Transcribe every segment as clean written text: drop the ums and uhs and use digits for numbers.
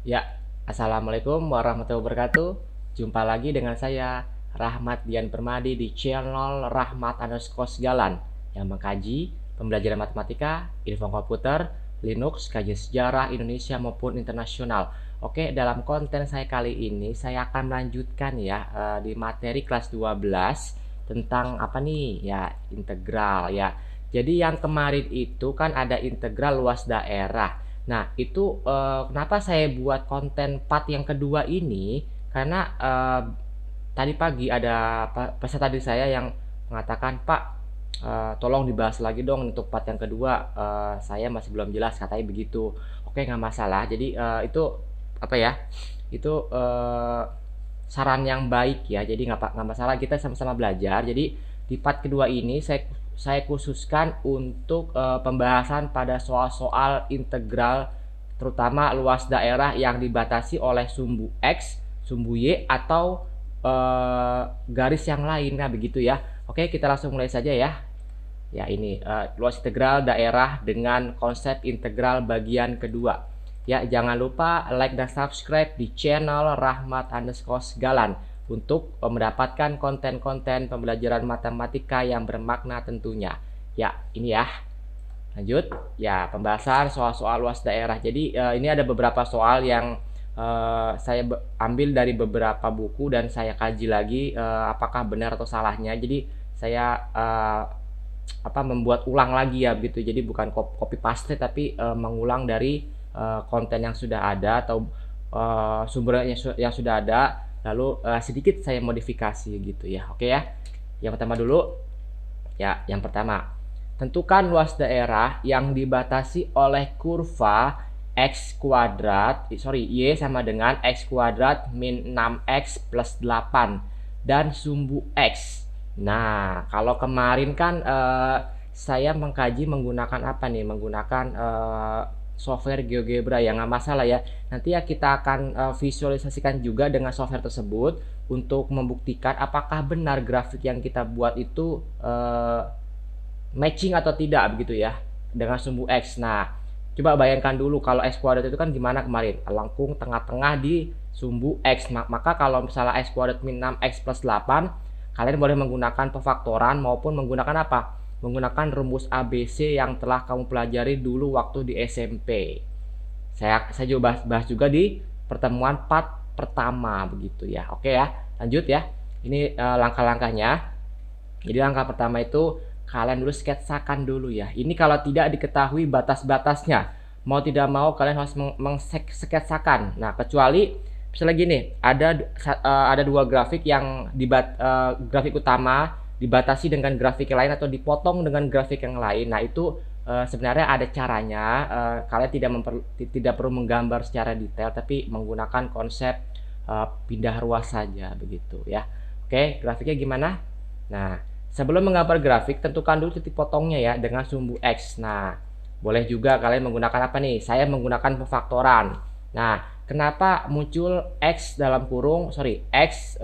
Ya, Assalamualaikum warahmatullahi wabarakatuh. Jumpa lagi dengan saya, Rahmat Dian Permadi di channel Rahmat underscore Segalan yang mengkaji pembelajaran matematika, info komputer, Linux, kajian sejarah Indonesia maupun internasional. Oke, dalam konten saya kali ini saya akan melanjutkan ya di materi kelas 12 tentang apa nih? Ya, integral ya. Jadi yang kemarin itu kan ada integral luas daerah. Nah, itu, kenapa saya buat konten part yang kedua ini, karena, tadi pagi ada peserta didik saya yang mengatakan, "Pak, tolong dibahas lagi dong untuk part yang kedua, saya masih belum jelas," katanya begitu. Oke, nggak masalah. Jadi, itu, apa ya, itu, saran yang baik ya, jadi nggak masalah, kita sama-sama belajar. Jadi, di part kedua ini saya khususkan untuk pembahasan pada soal-soal integral terutama luas daerah yang dibatasi oleh sumbu X, sumbu Y atau garis yang lain. Nah, begitu ya. Oke, kita langsung mulai saja ya. Ya, ini luas integral daerah dengan konsep integral bagian kedua. Ya, jangan lupa like dan subscribe di channel Rahmat underscore Segalan untuk mendapatkan konten-konten pembelajaran matematika yang bermakna tentunya. Ya, ini ya. Lanjut. Ya, pembahasan soal-soal luas daerah. Jadi, ini ada beberapa soal yang saya ambil dari beberapa buku dan saya kaji lagi apakah benar atau salahnya. Jadi, saya membuat ulang lagi ya begitu. Jadi bukan copy paste tapi mengulang dari konten yang sudah ada atau sumbernya yang sudah ada, lalu sedikit saya modifikasi gitu ya. Oke ya. Yang pertama dulu. Ya, yang pertama. Tentukan luas daerah yang dibatasi oleh kurva X kuadrat, Y sama dengan X kuadrat min 6X plus 8 dan sumbu X. Nah, kalau kemarin kan saya mengkaji menggunakan apa nih? Menggunakan software GeoGebra ya, nggak masalah ya. Nanti ya kita akan visualisasikan juga dengan software tersebut untuk membuktikan apakah benar grafik yang kita buat itu matching atau tidak begitu ya dengan sumbu X. Nah, coba bayangkan dulu kalau X kuadrat itu kan gimana kemarin? Lengkung tengah-tengah di sumbu X. Maka kalau misalnya X kuadrat min 6X plus 8, kalian boleh menggunakan pefaktoran maupun menggunakan apa? Menggunakan rumus ABC yang telah kamu pelajari dulu waktu di SMP. Saya juga bahas juga di pertemuan part pertama begitu ya. Oke ya, lanjut ya. Ini langkah-langkahnya. Jadi langkah pertama itu kalian dulu sketsakan dulu ya. Ini kalau tidak diketahui batas-batasnya, mau tidak mau kalian harus sketsakan. Nah, kecuali misalnya gini, ada dua grafik yang grafik utama dibatasi dengan grafik yang lain atau dipotong dengan grafik yang lain. Nah, itu sebenarnya ada caranya. Kalian tidak perlu menggambar secara detail, tapi menggunakan konsep pindah ruas saja begitu ya. Oke, grafiknya gimana? Nah, sebelum menggambar grafik, tentukan dulu titik potongnya ya dengan sumbu X. Nah, boleh juga kalian menggunakan apa nih? Saya menggunakan pefaktoran. Nah, kenapa muncul X dalam kurung X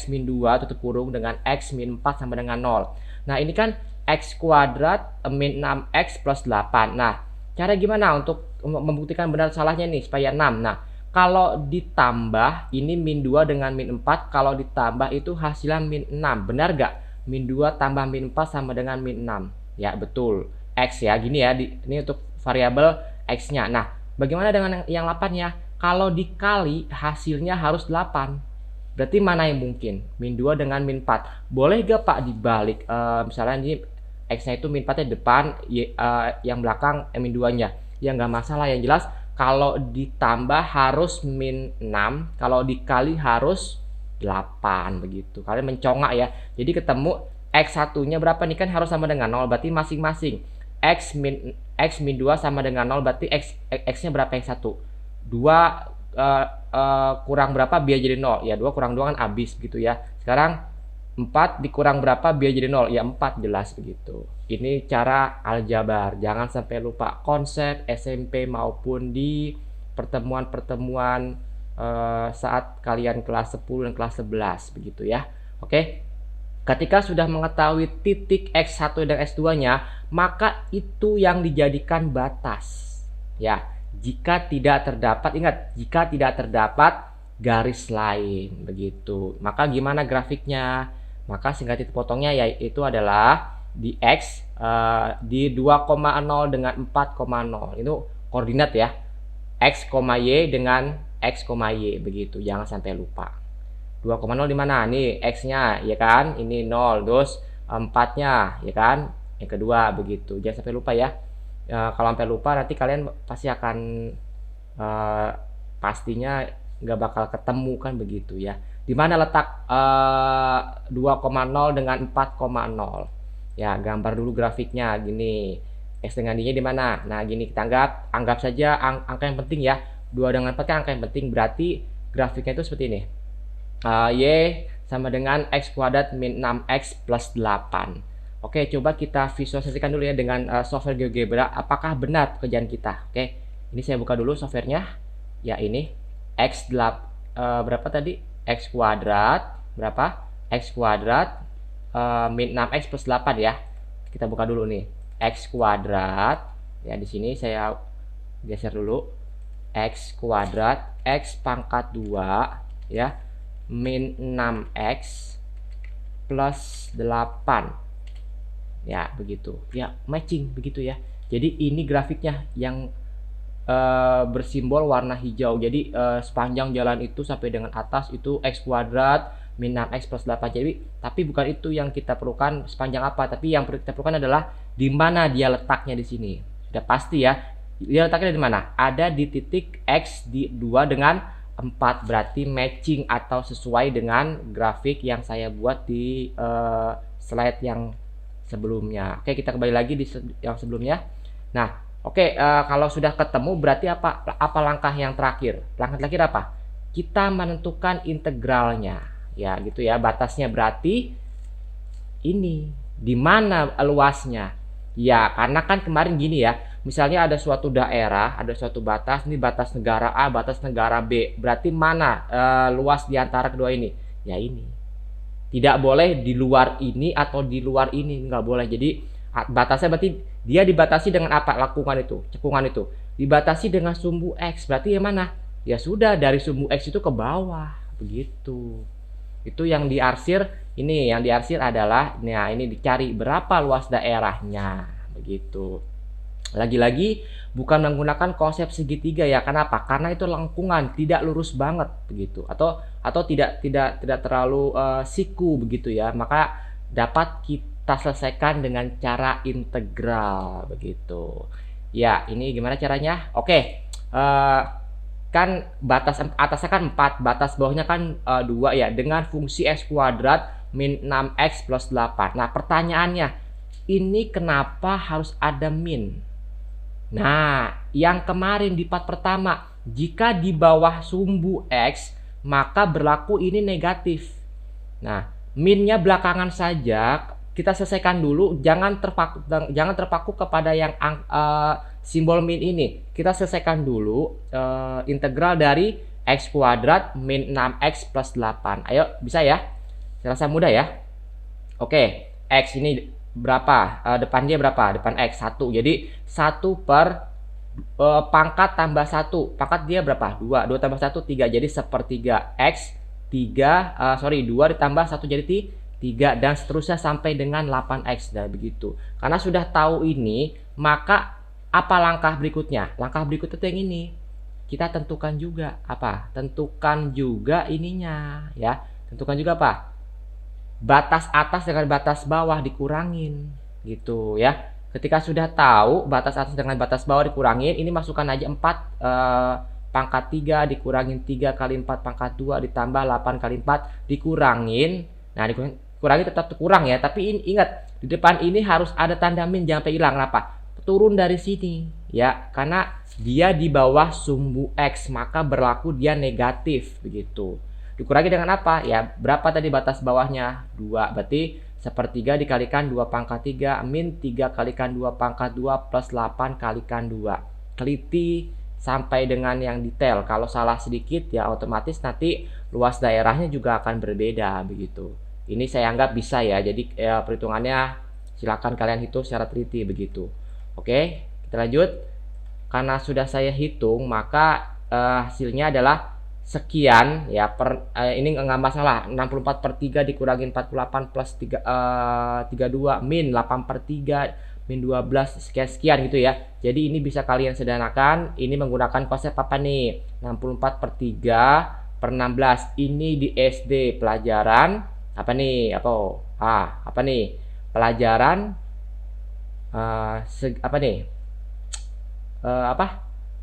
min 2 tutup kurung dengan X min 4 sama dengan 0. Nah, ini kan X kuadrat min 6X plus 8. Nah, cara gimana untuk membuktikan benar salahnya nih supaya 6? Nah, kalau ditambah ini min 2 dengan min 4, kalau ditambah itu hasilnya min 6. Benar gak? Min 2 tambah min 4 sama dengan min 6. Ya, betul. X ya, gini ya. Ini untuk variabel X-nya. Nah, bagaimana dengan yang 8-nya? Kalau dikali hasilnya harus 8. Berarti mana yang mungkin? Min 2 dengan min 4. Boleh gak Pak dibalik? Misalnya ini X-nya itu min 4-nya depan, yang belakang min 2-nya. Ya nggak masalah, yang jelas kalau ditambah harus min 6, kalau dikali harus 8 begitu. Kalian mencongak ya. Jadi ketemu X1-nya berapa nih, kan harus sama dengan 0, berarti masing-masing X min 2 sama dengan 0, berarti X-nya berapa yang 1? 2 kurang berapa biar jadi 0? Ya 2 kurang 2 kan habis gitu ya. Sekarang 4 dikurang berapa biar jadi 0? Ya 4, jelas begitu. Ini cara aljabar. Jangan sampai lupa konsep SMP maupun di pertemuan-pertemuan saat kalian kelas 10 dan kelas 11 begitu ya. Oke. Ketika sudah mengetahui titik X1 dan X2-nya, maka itu yang dijadikan batas. Ya, jika tidak terdapat, ingat, jika tidak terdapat garis lain, begitu. Maka gimana grafiknya? Maka singkat titik potongnya yaitu adalah di X di 2,0 dengan 4,0 itu koordinat ya, X, Y dengan X, Y, begitu. Jangan sampai lupa. 2,0 di mana? Nih X-nya ya kan, ini 0, terus 4-nya ya kan, yang kedua, begitu. Jangan sampai lupa ya. Kalau sampai lupa nanti kalian pasti akan pastinya nggak bakal ketemu kan, begitu ya. Di mana letak 2,0 dengan 4,0? Ya, gambar dulu grafiknya gini. X dengan Y-nya di mana? Nah, gini kita anggap saja angka yang penting ya. 2 dengan 4 kan angka yang penting, berarti grafiknya itu seperti ini. Y sama dengan X kuadrat min 6X plus 8. Oke, coba kita visualisasikan dulu ya dengan software GeoGebra. Apakah benar pekerjaan kita? Oke, ini saya buka dulu softwarenya. Ya, ini X berapa tadi? X kuadrat berapa? X kuadrat min 6X plus 8 ya. Kita buka dulu nih. X kuadrat. Ya, di sini saya geser dulu. X kuadrat X pangkat 2 ya min 6X plus 8. Ya, begitu. Ya, matching begitu ya. Jadi ini grafiknya yang bersimbol warna hijau. Jadi sepanjang jalan itu sampai dengan atas itu X kuadrat min 6X plus 8. Jadi tapi bukan itu yang kita perlukan sepanjang apa, tapi yang kita perlukan adalah di mana dia letaknya di sini. Sudah pasti ya. Dia letaknya di mana? Ada di titik X di 2 dengan 4, berarti matching atau sesuai dengan grafik yang saya buat di slide yang sebelumnya. Oke, kita kembali lagi di yang sebelumnya. Nah, oke, kalau sudah ketemu berarti apa langkah yang terakhir? Langkah terakhir apa? Kita menentukan integralnya. Ya, gitu ya. Batasnya berarti ini di mana luasnya? Ya, karena kan kemarin gini ya. Misalnya ada suatu daerah, ada suatu batas, ini batas negara A, batas negara B. Berarti mana luas di antara kedua ini? Ya ini. Tidak boleh di luar ini atau di luar ini, nggak boleh. Jadi batasnya berarti dia dibatasi dengan apa? Cekungan itu. Dibatasi dengan sumbu X. Berarti yang mana? Ya sudah, dari sumbu X itu ke bawah, begitu. Itu yang diarsir. Ini yang diarsir adalah, nah ini dicari berapa luas daerahnya, begitu. Lagi-lagi bukan menggunakan konsep segitiga ya. Kenapa? Karena itu lengkungan, tidak lurus banget begitu. Atau tidak terlalu siku begitu ya. Maka dapat kita selesaikan dengan cara integral begitu. Ya, ini gimana caranya? Oke. Kan batas atasnya kan 4, batas bawahnya kan 2 ya, dengan fungsi X kuadrat min 6X plus 8. Nah, pertanyaannya, ini kenapa harus ada min? Nah, yang kemarin di part pertama, jika di bawah sumbu X, maka berlaku ini negatif. Nah, minnya belakangan saja, kita selesaikan dulu, jangan terpaku kepada yang simbol min ini. Kita selesaikan dulu integral dari X kuadrat min 6X plus 8. Ayo, bisa ya? Saya rasa mudah ya. Oke, X ini berapa? Depan dia berapa? Depan X 1. Jadi 1 per pangkat tambah 1. Pangkat dia berapa? 2. 2 tambah 1 3. Jadi 1/3 X 2 ditambah 1 jadi 3 dan seterusnya sampai dengan 8X. Dan begitu. Karena sudah tahu ini, maka apa langkah berikutnya? Langkah berikutnya itu yang ini. Kita tentukan juga apa? Tentukan juga ininya ya. Tentukan juga apa? Batas atas dengan batas bawah dikurangin gitu ya. Ketika sudah tahu batas atas dengan batas bawah dikurangin, ini masukkan aja 4 pangkat 3 dikurangin 3 kali 4 pangkat 2 ditambah 8 kali 4 dikurangin. Nah, dikurangin tetap kurang ya, tapi ingat di depan ini harus ada tanda min, jangan sampai hilang. Kenapa? Turun dari sini ya, karena dia di bawah sumbu X, maka berlaku dia negatif begitu. Dikurangi dengan apa? Ya, berapa tadi batas bawahnya? 2. Berarti 1/3 dikalikan 2 pangkat 3 min 3 kalikan 2 pangkat 2 plus 8 kalikan 2. Teliti sampai dengan yang detail. Kalau salah sedikit ya otomatis nanti luas daerahnya juga akan berbeda begitu. Ini saya anggap bisa ya. Jadi perhitungannya silakan kalian hitung secara teliti begitu. Oke, kita lanjut. karena sudah saya hitung, maka hasilnya adalah sekian ya, ini nggak masalah, 64/3 dikurangin 48 plus 32 min 8/3 min 12 sekian gitu ya. Jadi ini bisa kalian sederhanakan. Ini menggunakan konsep apa nih? 64/3/16. Ini di SD pelajaran apa nih? Apa nih? Pelajaran apa nih?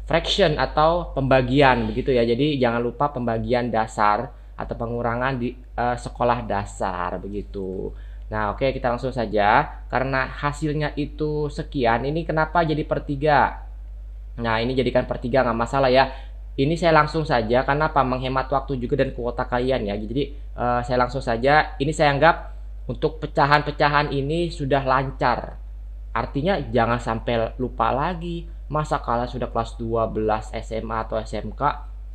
Fraction atau pembagian begitu ya. Jadi jangan lupa pembagian dasar atau pengurangan di sekolah dasar begitu. Nah, oke, kita langsung saja. Karena hasilnya itu sekian, ini kenapa jadi per 3? Nah, ini jadikan per 3 nggak masalah ya. Ini saya langsung saja karena apa? Menghemat waktu juga dan kuota kalian ya. Jadi saya langsung saja. Ini saya anggap untuk pecahan-pecahan ini sudah lancar. Artinya jangan sampai lupa lagi. Masa kalian sudah kelas 12 SMA atau SMK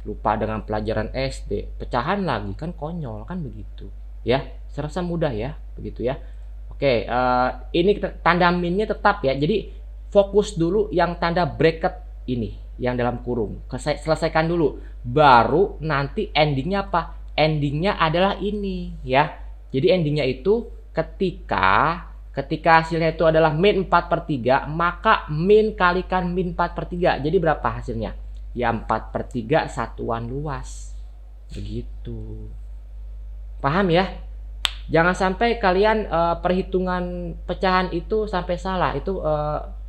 lupa dengan pelajaran SD, pecahan lagi, kan konyol kan begitu ya. Serasa mudah ya begitu ya. Oke, ini tanda minnya tetap ya. Jadi fokus dulu yang tanda bracket ini, yang dalam kurung. Selesaikan dulu, baru nanti endingnya apa? Endingnya adalah ini ya. Jadi endingnya itu ketika hasilnya itu adalah min 4/3, maka min kalikan min 4/3. Jadi berapa hasilnya? Ya 4/3 satuan luas. Begitu. Paham ya? Jangan sampai kalian perhitungan pecahan itu sampai salah. Itu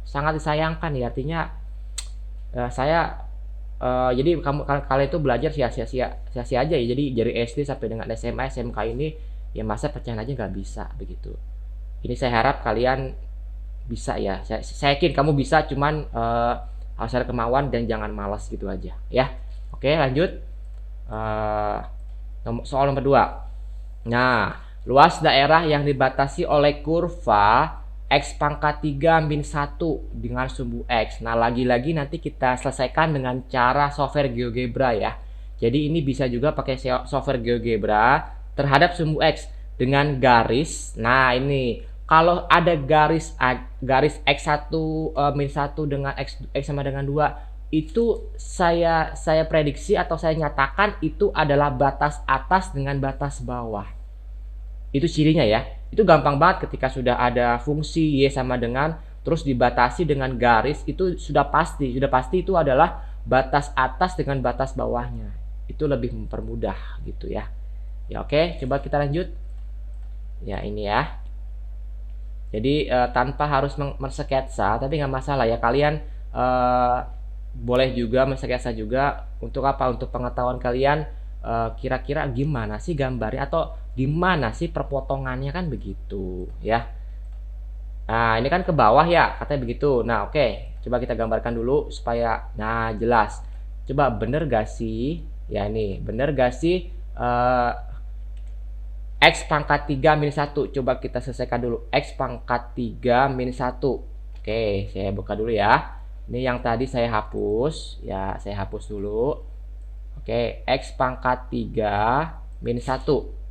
sangat disayangkan ya. Artinya jadi kalian itu belajar sia-sia aja ya. Jadi dari SD sampai dengan SMA, SMK ini ya masa pecahan aja nggak bisa begitu. Ini saya harap kalian bisa ya. Saya yakin kamu bisa, cuman harus ada kemauan dan jangan malas gitu aja ya. Oke, lanjut. Soal nomor 2. Nah, luas daerah yang dibatasi oleh kurva X pangkat 3 min 1 dengan sumbu X. Nah, lagi-lagi nanti kita selesaikan dengan cara software GeoGebra ya. Jadi ini bisa juga pakai software GeoGebra terhadap sumbu X dengan garis. Nah, ini kalau ada garis X1 min 1 dengan X sama dengan 2, itu saya prediksi atau saya nyatakan itu adalah batas atas dengan batas bawah. Itu cirinya ya. Itu gampang banget ketika sudah ada fungsi Y sama dengan terus dibatasi dengan garis, itu sudah pasti itu adalah batas atas dengan batas bawahnya. Itu lebih mempermudah gitu ya. Ya oke, coba kita lanjut. Ya ini ya. Jadi tanpa harus mensketsa, tapi nggak masalah ya, kalian boleh juga mensketsa juga. Untuk apa? Untuk pengetahuan kalian kira-kira gimana sih gambarnya atau gimana sih perpotongannya, kan begitu ya. Nah ini kan ke bawah ya katanya begitu. Nah oke, coba kita gambarkan dulu supaya jelas. Coba bener gak sih ya, ini bener gak sih X pangkat 3 min 1. Coba kita selesaikan dulu. X pangkat 3 min 1. Oke, saya buka dulu ya. Ini yang tadi saya hapus. Ya, saya hapus dulu. Oke, X pangkat 3 min 1.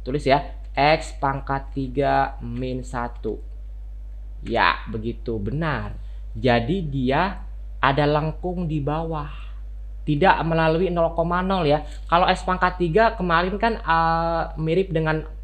Tulis ya. X pangkat 3 min 1. Ya, begitu. Benar. Jadi dia ada lengkung di bawah. Tidak melalui 0,0 ya. Kalau X pangkat 3 kemarin kan mirip dengan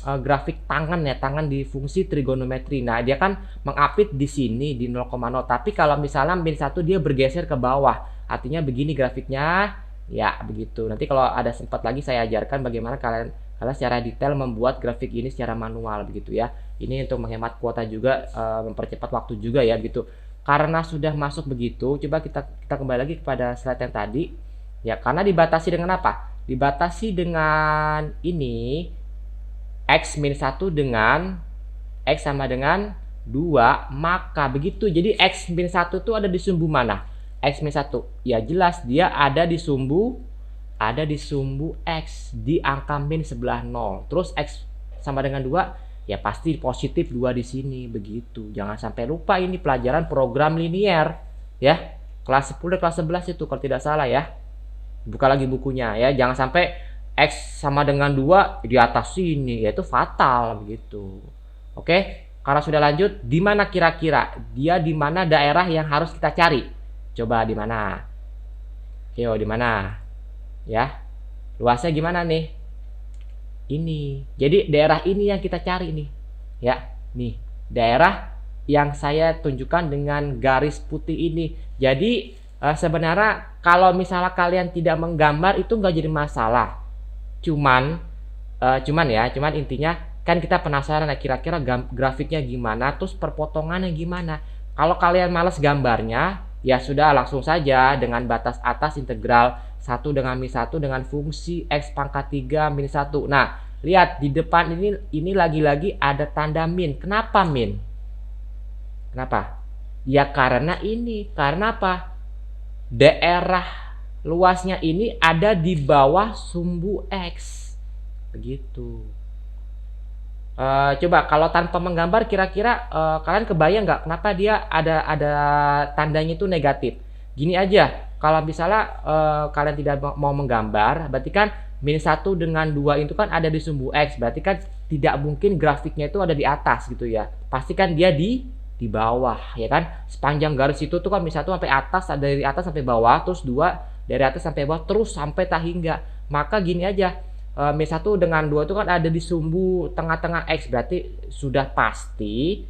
grafik tangan ya, tangan di fungsi trigonometri. Nah, dia kan mengapit di sini di 0,0. Tapi kalau misalnya min 1 dia bergeser ke bawah. Artinya begini grafiknya. Ya, begitu. Nanti kalau ada sempat lagi saya ajarkan bagaimana kalian secara detail membuat grafik ini secara manual begitu ya. Ini untuk menghemat kuota juga, mempercepat waktu juga ya begitu. Karena sudah masuk begitu, coba kita kembali lagi kepada slide yang tadi. Ya, karena dibatasi dengan apa? Dibatasi dengan ini X min 1 dengan X sama dengan 2, maka begitu. Jadi X min 1 itu ada di sumbu mana? X min 1. Ya jelas dia ada di sumbu X di angka min sebelah 0. Terus X sama dengan 2, ya pasti positif 2 di sini begitu. Jangan sampai lupa, ini pelajaran program linier ya. Kelas 10 dan kelas 11 itu kalau tidak salah ya. Buka lagi bukunya ya, jangan sampai X sama dengan 2 di atas sini, yaitu fatal begitu. Oke, karena sudah lanjut, di mana kira-kira dia, di mana daerah yang harus kita cari? Coba di mana? Yo, di mana? Ya. Luasnya gimana nih? Ini. Jadi daerah ini yang kita cari nih. Ya, nih. Daerah yang saya tunjukkan dengan garis putih ini. Jadi sebenarnya kalau misalnya kalian tidak menggambar itu nggak jadi masalah. Cuman intinya kan kita penasaran ya kira-kira grafiknya gimana, terus perpotongannya gimana. Kalau kalian males gambarnya, ya sudah langsung saja dengan batas atas integral 1 dengan min 1 dengan fungsi x pangkat 3 min 1. Nah, lihat di depan ini lagi-lagi ada tanda min. Kenapa min? Kenapa? Ya karena apa? Daerah luasnya ini ada di bawah sumbu x. Begitu. Coba kalau tanpa menggambar kira-kira kalian kebayang nggak kenapa dia ada tandanya itu negatif? Gini aja, kalau misalnya kalian tidak mau menggambar, berarti kan min 1 dengan 2 itu kan ada di sumbu X, berarti kan tidak mungkin grafiknya itu ada di atas gitu ya. Pasti kan dia di bawah, ya kan? Sepanjang garis itu tuh kan min 1 sampai atas, dari atas sampai bawah, terus 2 dari atas sampai bawah, terus sampai tak hingga. Maka gini aja, min 1 dengan 2 itu kan ada di sumbu tengah-tengah X, berarti sudah pasti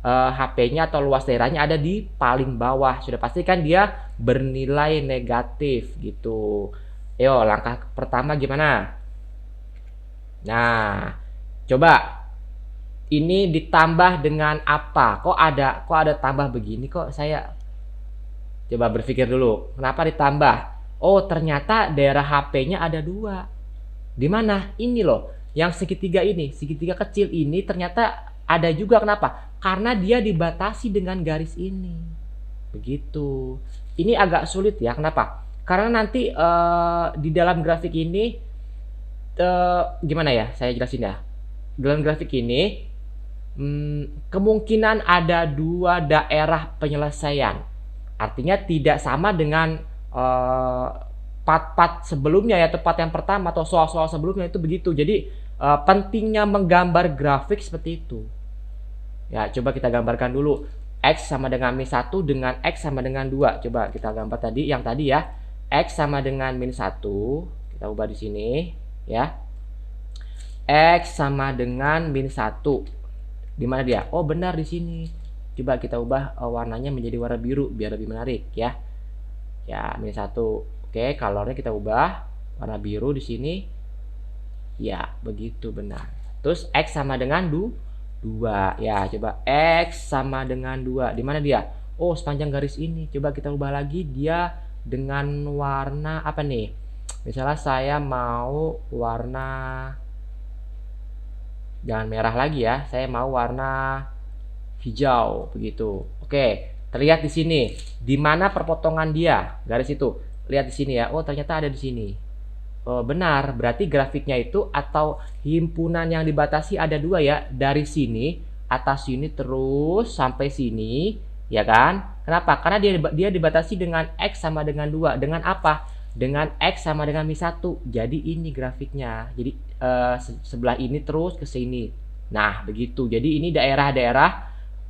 HP-nya atau luas daerahnya ada di paling bawah. Sudah pasti kan dia bernilai negatif gitu. Ayo, langkah pertama gimana? Nah, coba ini ditambah dengan apa? Kok ada tambah begini kok saya coba berpikir dulu. Kenapa ditambah? Oh, ternyata daerah HP-nya ada 2. Di mana? Ini loh, yang segitiga ini, segitiga kecil ini ternyata ada juga. Kenapa? Karena dia dibatasi dengan garis ini. Begitu. Ini agak sulit ya. Kenapa? Karena nanti di dalam grafik ini gimana ya? Saya jelasin ya. Dalam grafik ini kemungkinan ada 2 daerah penyelesaian. Artinya tidak sama dengan part-part sebelumnya ya, part yang pertama atau soal-soal sebelumnya itu begitu. Jadi pentingnya menggambar grafik seperti itu. Ya, coba kita gambarkan dulu. X sama dengan min 1 dengan X sama dengan 2. Coba kita gambar tadi, yang tadi ya. X sama dengan min 1. Kita ubah di sini ya. X sama dengan min 1. Di mana dia? Oh, benar di sini. Coba kita ubah warnanya menjadi warna biru biar lebih menarik ya. Ya, min 1. Oke, colornya kita ubah warna biru di sini. Ya, begitu benar. Terus X sama dengan 2. Ya, coba X sama dengan 2. Di mana dia? Oh, sepanjang garis ini. Coba kita ubah lagi dia dengan warna apa nih? Misalnya saya mau warna, jangan merah lagi ya. Saya mau warna hijau begitu. Oke, terlihat di sini. Di mana perpotongan dia? Garis itu. Lihat di sini ya. Oh, ternyata ada di sini. Oh, benar. Berarti grafiknya itu atau himpunan yang dibatasi ada 2 ya. Dari sini, atas sini terus sampai sini, ya kan? Kenapa? Karena dia dibatasi dengan X sama dengan 2. Dengan apa? Dengan X sama dengan min 1. Jadi ini grafiknya. Jadi sebelah ini terus ke sini. Nah, begitu. Jadi ini daerah-daerah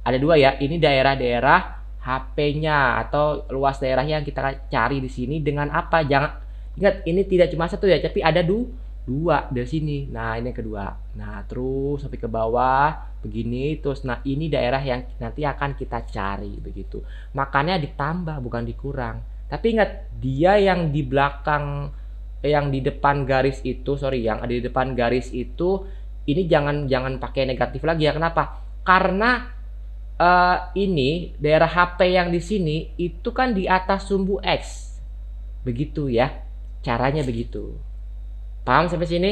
ada 2 ya. Ini daerah-daerah HP-nya atau luas daerahnya yang kita cari di sini dengan apa? Jangan ingat, ini tidak cuma 1 ya, tapi ada 2 dari sini. Nah, ini yang kedua. Nah, terus sampai ke bawah begini terus. Nah, ini daerah yang nanti akan kita cari begitu. Makanya ditambah bukan dikurang. Tapi ingat, dia yang di belakang yang di depan garis itu, yang ada di depan garis itu ini jangan pakai negatif lagi ya. Kenapa? Karena ini daerah HP yang di sini itu kan di atas sumbu X. Begitu ya. Caranya begitu. Paham sampai sini?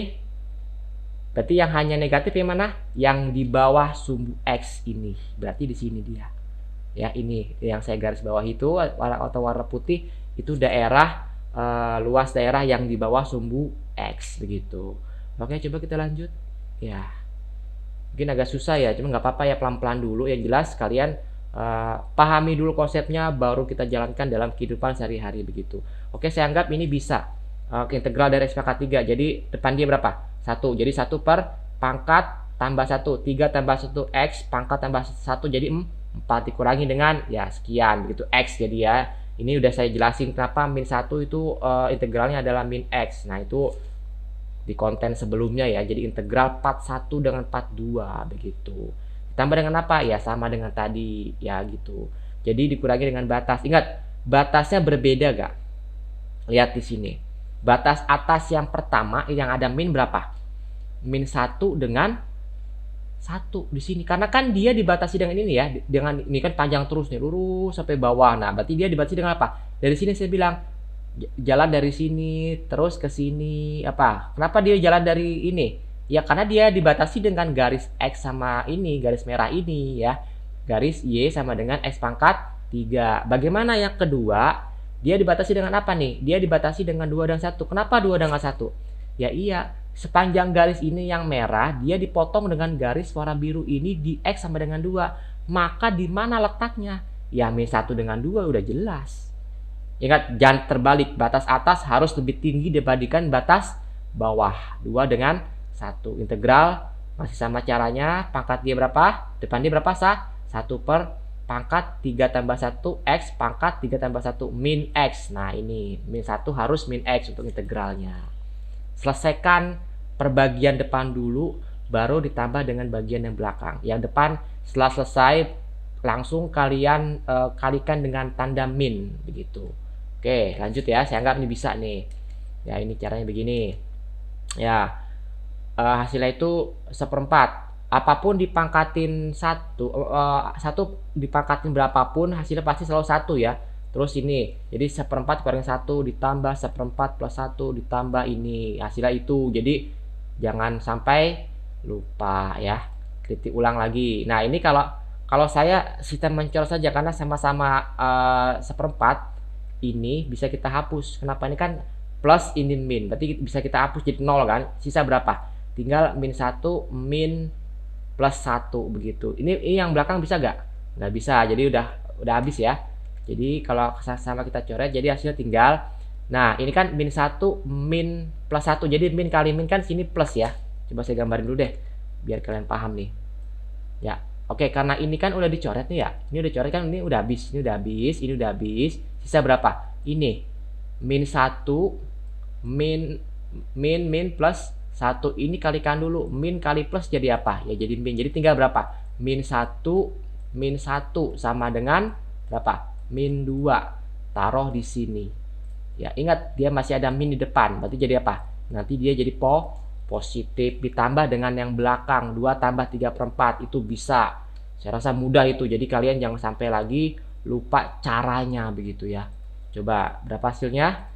Berarti yang hanya negatif yang mana? Yang di bawah sumbu X ini. Berarti di sini dia. Ya, ini yang saya garis bawah itu atau warna putih itu daerah luas daerah yang di bawah sumbu X begitu. Oke, coba kita lanjut. Ya. Mungkin agak susah ya, cuma nggak apa-apa ya, pelan-pelan dulu. Yang jelas kalian pahami dulu konsepnya, baru kita jalankan dalam kehidupan sehari-hari begitu. Oke, saya anggap ini bisa. Integral dari X pangkat 3. Jadi depan dia berapa? 1. Jadi 1 per pangkat tambah 1. 3 tambah 1 X pangkat tambah 1 jadi 4 dikurangi dengan ya sekian begitu X jadi ya. Ini udah saya jelasin kenapa min 1 itu integralnya adalah min X. Nah, itu di konten sebelumnya ya. Jadi integral 41 dengan 42 begitu. Ditambah dengan apa? Ya sama dengan tadi ya gitu. Jadi dikurangi dengan batas. Ingat, batasnya berbeda gak? Lihat di sini. Batas atas yang pertama yang ada min berapa? Min 1 dengan 1 di sini. Karena kan dia dibatasi dengan ini ya. Dengan ini kan panjang terus nih, lurus sampai bawah. Nah, berarti dia dibatasi dengan apa? Dari sini saya bilang jalan dari sini terus ke sini apa? Kenapa dia jalan dari ini? Ya karena dia dibatasi dengan garis X sama ini, garis merah ini ya. Garis Y sama dengan X pangkat 3. Bagaimana yang kedua? Dia dibatasi dengan apa nih? Dia dibatasi dengan 2 dan 1. Kenapa 2 dengan 1? Ya iya, sepanjang garis ini yang merah, dia dipotong dengan garis warna biru ini di X sama dengan 2. Maka di mana letaknya? Ya min 1 dengan 2 udah jelas. Ingat, jangan terbalik. Batas atas harus lebih tinggi dibandingkan batas bawah. 2 dengan 1. Integral masih sama caranya. Pangkat dia berapa? Depan dia berapa sah? 1 per pangkat 3 tambah 1 X pangkat 3 tambah 1 min X. Nah ini min 1 harus min X untuk integralnya. Selesaikan perbagian depan dulu, baru ditambah dengan bagian yang belakang. Yang depan setelah selesai langsung kalian kalikan dengan tanda min begitu. Oke, lanjut ya. Saya anggap ini bisa nih. Ya, ini caranya begini. Ya, hasilnya itu 1/4. Apapun dipangkatin 1 dipangkatin berapapun hasilnya pasti selalu 1 ya. Terus ini, jadi 1/4 kurangi 1 ditambah 1/4 plus 1 ditambah ini. Hasilnya itu. Jadi jangan sampai lupa ya. Kritik ulang lagi. Nah, ini kalau saya sistem mencol saja karena sama-sama 1/4 ini bisa kita hapus. Kenapa? Ini kan plus ini min. Berarti bisa kita hapus jadi 0 kan. Sisa berapa? Tinggal min 1 min plus 1 begitu. Ini yang belakang bisa gak? Nggak bisa. Jadi udah habis ya. Jadi kalau sama kita coret jadi hasilnya tinggal. Nah, ini kan min 1 min plus 1. Jadi min kali min kan sini plus ya. Coba saya gambarin dulu deh biar kalian paham nih. Ya. Oke, karena ini kan udah dicoret nih ya. Ini udah dicoret kan, ini udah habis, ini udah habis, ini udah habis. Sisa berapa? Ini min 1 min plus 1 ini kalikan dulu. Min kali plus jadi apa? Ya jadi min. Jadi tinggal berapa? Min 1 sama dengan berapa? Min 2. Taruh di sini. Ya, ingat dia masih ada min di depan. Berarti jadi apa? Nanti dia jadi positif ditambah dengan yang belakang 2 tambah 3/4 itu bisa. Saya rasa mudah itu. Jadi kalian jangan sampai lagi lupa caranya begitu ya. Coba berapa hasilnya?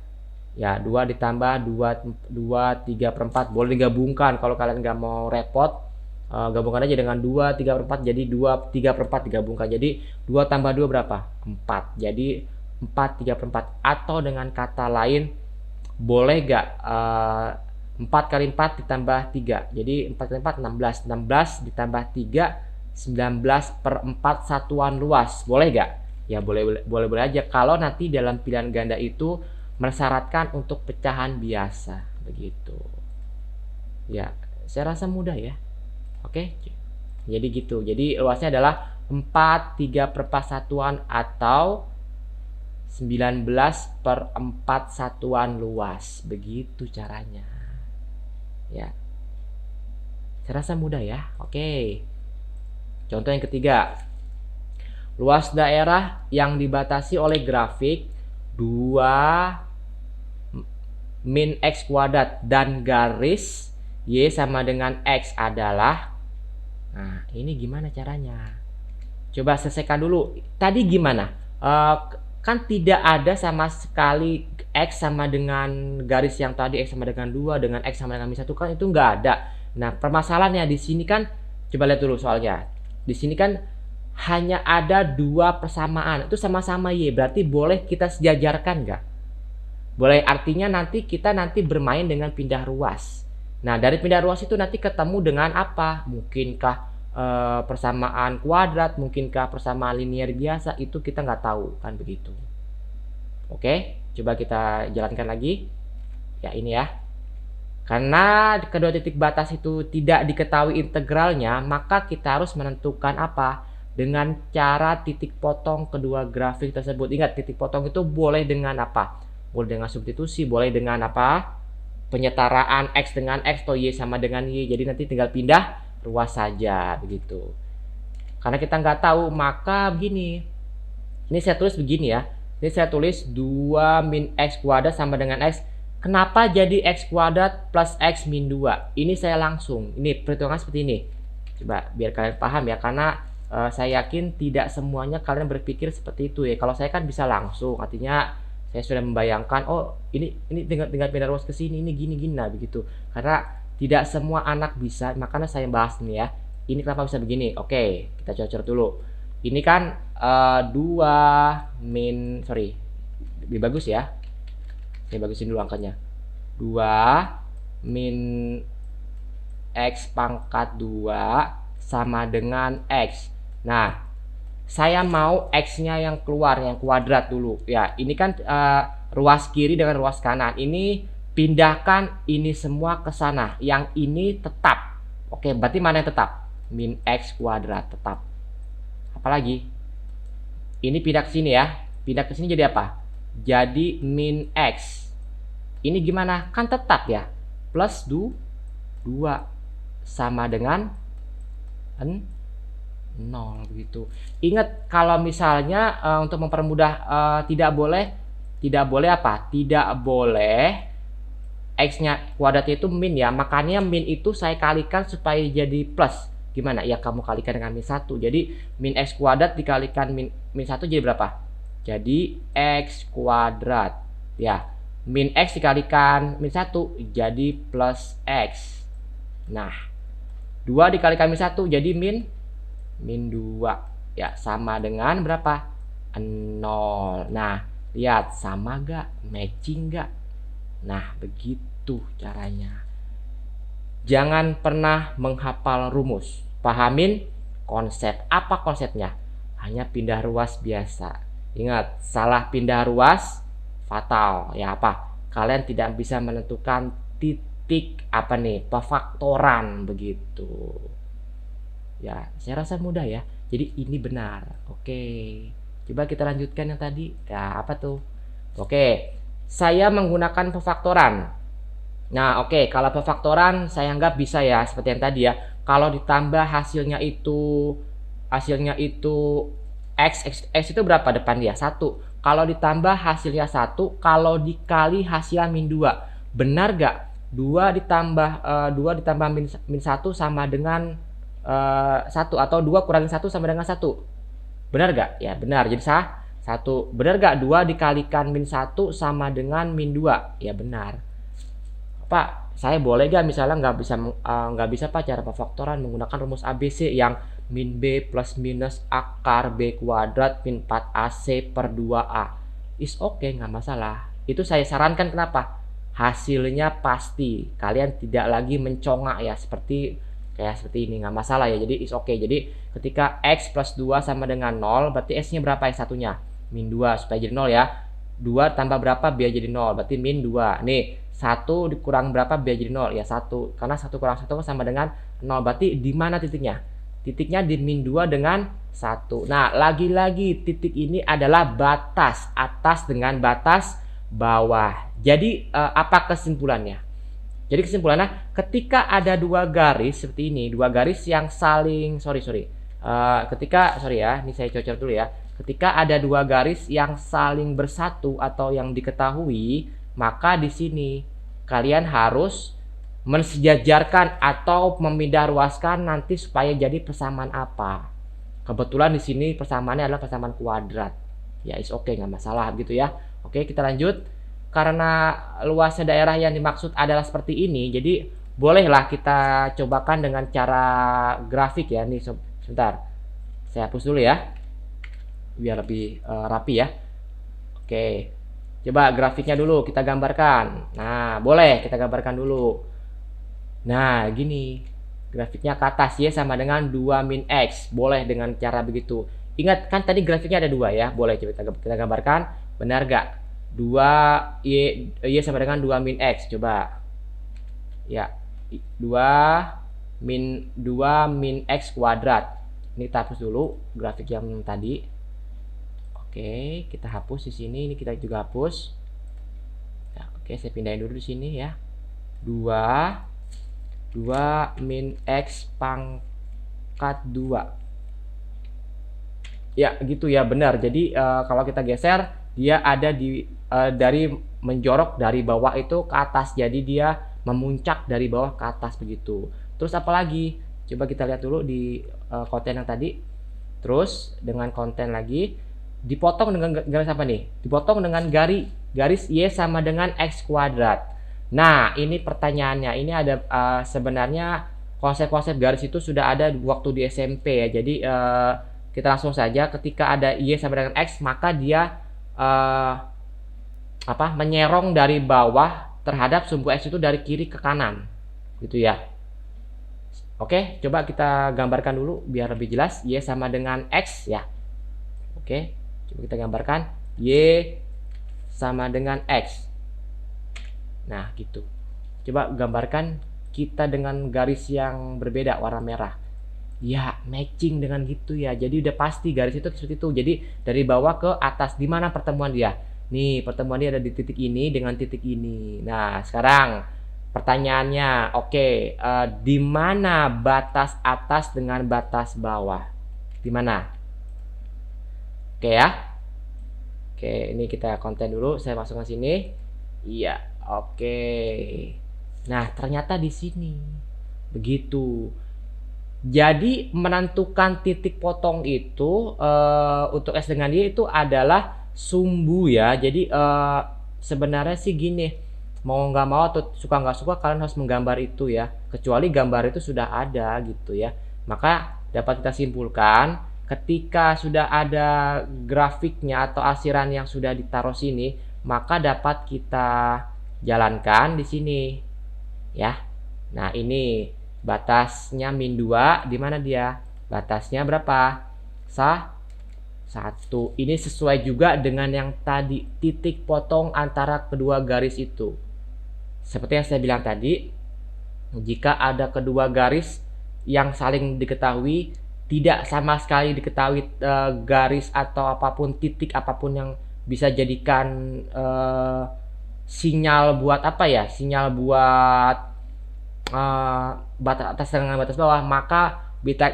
Ya 2 ditambah 2 3/4 boleh digabungkan kalau kalian nggak mau repot. Gabungkan aja dengan 2 3/4 jadi 2 3/4 digabungkan. Jadi 2 tambah 2 berapa? 4. Jadi 4 3/4 atau dengan kata lain boleh gak 4 kali 4 ditambah 3. Jadi 4 kali 4 16. 16 ditambah 3 19/4 satuan luas. Boleh gak? Ya boleh aja kalau nanti dalam pilihan ganda itu mensyaratkan untuk pecahan biasa begitu. Ya, saya rasa mudah ya. Oke. Jadi gitu. Jadi luasnya adalah 4 3/4 satuan atau 19/4 satuan luas. Begitu caranya. Ya. Saya rasa mudah ya. Oke. Contoh yang ketiga. Luas daerah yang dibatasi oleh grafik 2 min X kuadrat dan garis Y sama dengan X adalah. Nah, ini gimana caranya? Coba selesaikan dulu. Tadi gimana? Kan tidak ada sama sekali X sama dengan garis yang tadi X sama dengan 2 dengan X sama dengan min 1 kan itu nggak ada. Nah, permasalahannya di sini kan coba lihat dulu soalnya. Di sini kan hanya ada 2 persamaan. Itu sama-sama Y. Berarti boleh kita sejajarkan nggak? Boleh, artinya kita nanti bermain dengan pindah ruas. Nah, dari pindah ruas itu nanti ketemu dengan apa? Mungkinkah persamaan kuadrat, mungkinkah persamaan linear biasa, itu kita nggak tahu kan begitu. Oke, coba kita jalankan lagi. Ya ini ya. Karena kedua titik batas itu tidak diketahui integralnya, maka kita harus menentukan apa? dengan cara titik potong kedua grafik tersebut. Ingat, titik potong itu boleh dengan apa? Boleh dengan substitusi, boleh dengan apa? Penyetaraan X dengan X atau Y sama dengan Y. Jadi nanti tinggal pindah ruas saja begitu. Karena kita nggak tahu, maka begini. Ini saya tulis begini ya. Ini saya tulis 2 min X kuadrat sama dengan X. Kenapa jadi X kuadrat plus X min 2? Ini saya langsung. Ini perhitungan seperti ini. Coba biar kalian paham ya. Karena saya yakin tidak semuanya kalian berpikir seperti itu ya. Kalau saya kan bisa langsung, artinya saya sudah membayangkan, oh ini tinggal pindah ruas ke sini, ini gini nah begitu. Karena tidak semua anak bisa, makanya saya bahas nih ya. Ini kenapa bisa begini? Oke, kita cocok dulu. Ini kan 2 min, sorry, lebih bagus ya. Saya bagusin dulu angkanya. 2 min X pangkat 2 sama dengan X. Nah, saya mau X-nya yang keluar, yang kuadrat dulu. Ya, ini kan ruas kiri dengan ruas kanan. Ini pindahkan ini semua ke sana. Yang ini tetap. Oke, berarti mana yang tetap? Min X kuadrat tetap. Apalagi? Ini pindah ke sini ya. Pindah ke sini jadi apa? Jadi min X. Ini gimana? Kan tetap ya. Plus 2 sama dengan 0 begitu. Ingat, kalau misalnya untuk mempermudah, tidak boleh apa? Tidak boleh X-nya kuadratnya itu min ya. Makanya min itu saya kalikan supaya jadi plus. Gimana? Ya kamu kalikan dengan min 1. Jadi min X kuadrat dikalikan min 1 jadi berapa? Jadi X kuadrat. Ya, min X dikalikan min 1 jadi plus X. Nah, 2 dikalikan min 1 jadi min 2 ya, sama dengan berapa? 0. Nah, lihat sama gak? Matching gak? Nah, begitu caranya. Jangan pernah menghafal rumus. Pahamin konsep. Apa konsepnya? Hanya pindah ruas biasa. Ingat, salah pindah ruas fatal. Ya apa? Kalian tidak bisa menentukan titik apa nih? Pefaktoran begitu. Ya, saya rasa mudah ya. Jadi ini benar. Oke. Coba kita lanjutkan yang tadi. Ya, apa tuh? Oke. Saya menggunakan pefaktoran. Nah, oke. Kalau pefaktoran saya anggap bisa ya, seperti yang tadi ya. Kalau ditambah hasilnya itu X itu berapa depan dia? 1. Kalau ditambah hasilnya 1, kalau dikali hasilnya min 2. Benar gak? 2 ditambah min 1 sama dengan 1, atau 2 kurangi 1 sama dengan 1. Benar gak? Ya benar, jadi sah 1. Benar gak 2 dikalikan min 1 sama dengan min 2? Ya benar. Pak, saya boleh gak misalnya nggak bisa Pak cara pefaktoran menggunakan rumus ABC yang min B plus minus akar B kuadrat min 4AC per 2A. Is oke, nggak masalah. Itu saya sarankan, kenapa? Hasilnya pasti. Kalian tidak lagi mencongak ya, seperti ini, nggak masalah ya. Jadi is oke. Jadi ketika X plus 2 sama dengan 0, berarti S-nya berapa ya satunya? Min 2, supaya jadi 0 ya. 2 tambah berapa biar jadi 0? Berarti min 2. Nih, 1 dikurang berapa biar jadi 0? Ya 1. Karena 1 kurang 1 sama dengan 0. Berarti di mana titiknya? Titiknya di min 2 dengan 1. Nah, lagi-lagi titik ini adalah batas atas dengan batas bawah. Jadi apa kesimpulannya? Jadi kesimpulannya, ketika ada dua garis seperti ini, dua garis yang saling ini saya cocok dulu ya. Ketika ada dua garis yang saling bersatu atau yang diketahui, maka di sini kalian harus mensejajarkan atau memindah ruaskan nanti supaya jadi persamaan apa. Kebetulan di sini persamaannya adalah persamaan kuadrat. Ya is oke, nggak masalah gitu ya. Oke, kita lanjut. Karena luasnya daerah yang dimaksud adalah seperti ini, jadi bolehlah kita cobakan dengan cara grafik ya. Nih sebentar, saya hapus dulu ya biar lebih rapi ya. Oke, coba grafiknya dulu kita gambarkan. Nah, boleh kita gambarkan dulu. Nah, gini grafiknya ke atas, Y sama dengan 2 min X. Boleh dengan cara begitu. Ingat kan tadi grafiknya ada 2 ya. Boleh coba kita gambarkan. Benar gak? 2 Y sama dengan 2 min X. Coba ya, 2 min X kuadrat. Ini kita hapus dulu grafik yang tadi. Oke, kita hapus di sini. Ini kita juga hapus. Nah, oke, saya pindahin dulu di sini ya. 2 min X pangkat 2. Ya, gitu ya, benar. Jadi kalau kita geser, dia ada di dari menjorok dari bawah itu ke atas. Jadi dia memuncak dari bawah ke atas begitu. Terus apalagi? Coba kita lihat dulu di konten yang tadi. Terus dengan konten lagi dipotong dengan garis apa nih? Dipotong dengan garis Y sama dengan X kuadrat. Nah, ini pertanyaannya. Ini ada sebenarnya konsep-konsep garis itu sudah ada waktu di SMP ya. Jadi kita langsung saja, ketika ada Y sama dengan X, maka dia menyerong dari bawah terhadap sumbu X itu dari kiri ke kanan gitu ya. Oke, coba kita gambarkan dulu biar lebih jelas. Y sama dengan X ya. Oke, coba kita gambarkan Y sama dengan X. Nah gitu. Coba gambarkan kita dengan garis yang berbeda warna merah. Ya, matching dengan gitu ya. Jadi udah pasti garis itu seperti itu. Jadi dari bawah ke atas. Di mana pertemuan dia? Nih, pertemuan dia ada di titik ini dengan titik ini. Nah, sekarang pertanyaannya, oke, di mana batas atas dengan batas bawah? Di mana? Oke ya. Oke, ini kita konten dulu. Saya masukkan sini. Iya, oke. Nah, ternyata di sini. Begitu. Jadi menentukan titik potong itu untuk S dengan Y itu adalah sumbu ya. Jadi sebenarnya sih gini, mau nggak mau atau suka nggak suka kalian harus menggambar itu ya. Kecuali gambar itu sudah ada gitu ya. Maka dapat kita simpulkan ketika sudah ada grafiknya atau asiran yang sudah ditaruh sini, maka dapat kita jalankan di sini ya. Nah, ini batasnya min 2, di mana dia? Batasnya berapa? 1. Ini sesuai juga dengan yang tadi, titik potong antara kedua garis itu. Seperti yang saya bilang tadi, jika ada kedua garis yang saling diketahui, tidak sama sekali diketahui garis atau apapun, titik apapun yang bisa jadikan sinyal buat apa ya? Sinyal buat batas atas dengan batas bawah, maka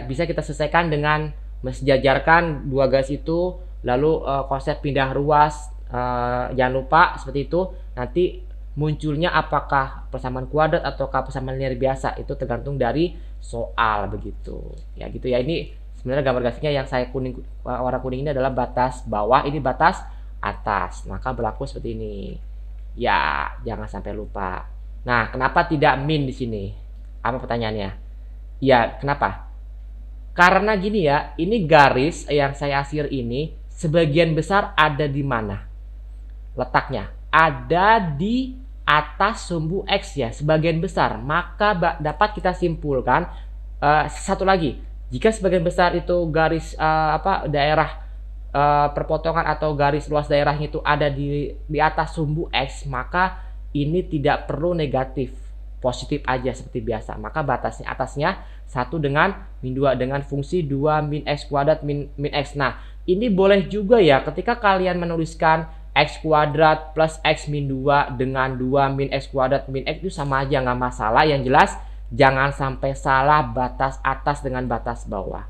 bisa kita selesaikan dengan mensejajarkan dua garis itu, lalu konsep pindah ruas, jangan lupa seperti itu. Nanti munculnya apakah persamaan kuadrat ataukah persamaan linear biasa, itu tergantung dari soal begitu ya. Gitu ya. Ini sebenarnya gambar grafiknya yang saya warna kuning ini adalah batas bawah, ini batas atas, maka berlaku seperti ini ya, jangan sampai lupa. Nah, kenapa tidak min di sini? Apa pertanyaannya? Ya, kenapa? Karena gini ya, ini garis yang saya asir ini sebagian besar ada di mana? Letaknya ada di atas sumbu X ya, sebagian besar. Maka dapat kita simpulkan satu lagi, jika sebagian besar itu garis daerah perpotongan atau garis luas daerahnya itu ada di atas sumbu X, maka ini tidak perlu negatif, positif aja seperti biasa. Maka batasnya atasnya 1 dengan min 2 dengan fungsi 2 min X kuadrat min X. Nah, ini boleh juga ya ketika kalian menuliskan X kuadrat plus X min 2 dengan 2 min X kuadrat min X, itu sama aja, nggak masalah. Yang jelas jangan sampai salah batas atas dengan batas bawah.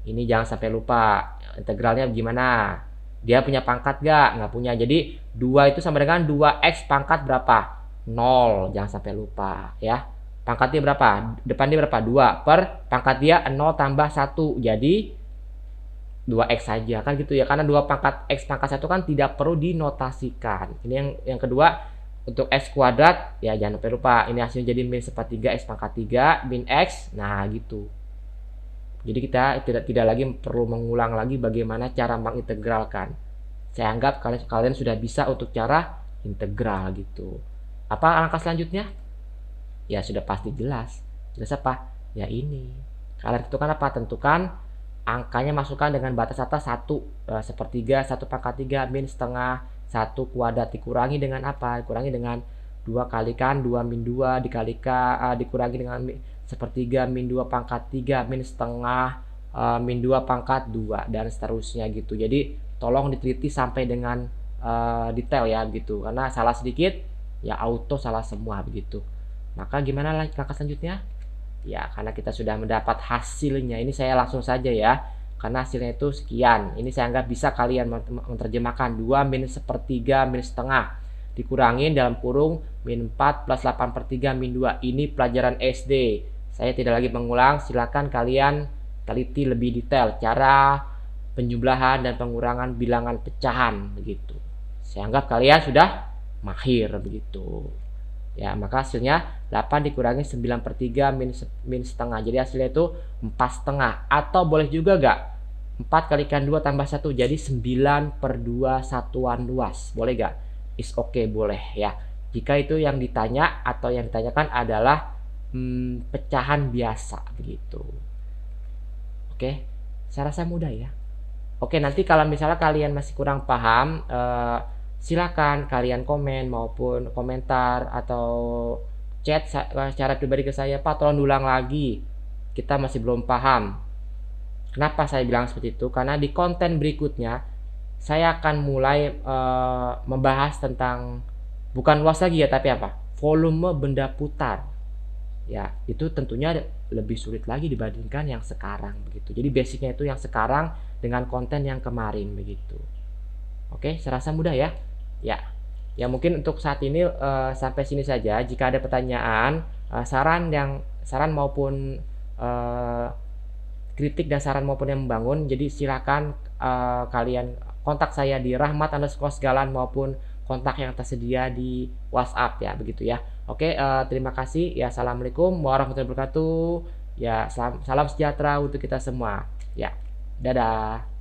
Ini jangan sampai lupa. Integralnya gimana? Dia punya pangkat nggak punya. Jadi 2 itu sama dengan 2x pangkat berapa? 0. Jangan sampai lupa ya. Pangkatnya berapa? Depannya berapa? 2 per pangkat dia 0 tambah 1. Jadi 2x saja kan gitu ya. Karena 2 pangkat x pangkat 1 kan tidak perlu dinotasikan. Ini yang kedua, untuk x kuadrat ya jangan sampai lupa. Ini hasilnya jadi min 1/3 x pangkat 3 min x. Nah gitu. Jadi kita tidak lagi perlu mengulang lagi bagaimana cara mengintegralkan. Saya anggap kalian sudah bisa untuk cara integral gitu. Apa langkah selanjutnya? Ya sudah pasti jelas. Jelas apa? Ya ini. Kalian tentukan apa? Tentukan angkanya, masukkan dengan batas atas 1 1/3, 1 pangkat 3 min setengah 1 kuadrat, dikurangi dengan apa? Dikurangi dengan 2 kalikan 2 min 2 dikurangi dengan 1/3 min 2 pangkat 3 min setengah min 2 pangkat 2 dan seterusnya gitu. Jadi tolong diteliti sampai dengan detail ya begitu. Karena salah sedikit ya auto salah semua begitu. Maka gimana langkah selanjutnya? Ya, karena kita sudah mendapat hasilnya. Ini saya langsung saja ya. Karena hasilnya itu sekian. Ini saya anggap bisa kalian menerjemahkan 2 min 1/3 min setengah dikurangin dalam kurung min 4 plus 8/3 min 2. Ini pelajaran SD. Saya tidak lagi mengulang. Silakan kalian teliti lebih detail cara penjumlahan dan pengurangan bilangan pecahan begitu. Saya anggap kalian sudah mahir begitu. Ya, maka hasilnya 8 dikurangi 9/3 min setengah. Jadi hasilnya itu 4,5. Atau boleh juga gak 4 kalikan 2 tambah 1 jadi 9/2 satuan luas. Boleh gak? Is okay, boleh ya. Jika itu yang ditanya atau yang ditanyakan adalah pecahan biasa begitu. Oke, saya rasa mudah ya. Oke, nanti kalau misalnya kalian masih kurang paham, silakan kalian komen maupun komentar atau chat secara pribadi ke saya, Pak tolong diulang lagi, kita masih belum paham. Kenapa saya bilang seperti itu? Karena di konten berikutnya saya akan mulai membahas tentang bukan luas lagi ya, tapi apa? Volume benda putar. Ya, itu tentunya lebih sulit lagi dibandingkan yang sekarang begitu. Jadi basicnya itu yang sekarang dengan konten yang kemarin begitu. Oke, saya rasa mudah ya. Ya mungkin untuk saat ini sampai sini saja. Jika ada pertanyaan, saran maupun kritik dan saran maupun yang membangun, jadi silakan kalian kontak saya di rahmat_segala maupun kontak yang tersedia di WhatsApp ya begitu ya. Oke, terima kasih ya. Assalamualaikum warahmatullahi wabarakatuh. Ya, salam sejahtera untuk kita semua. Ya, dadah.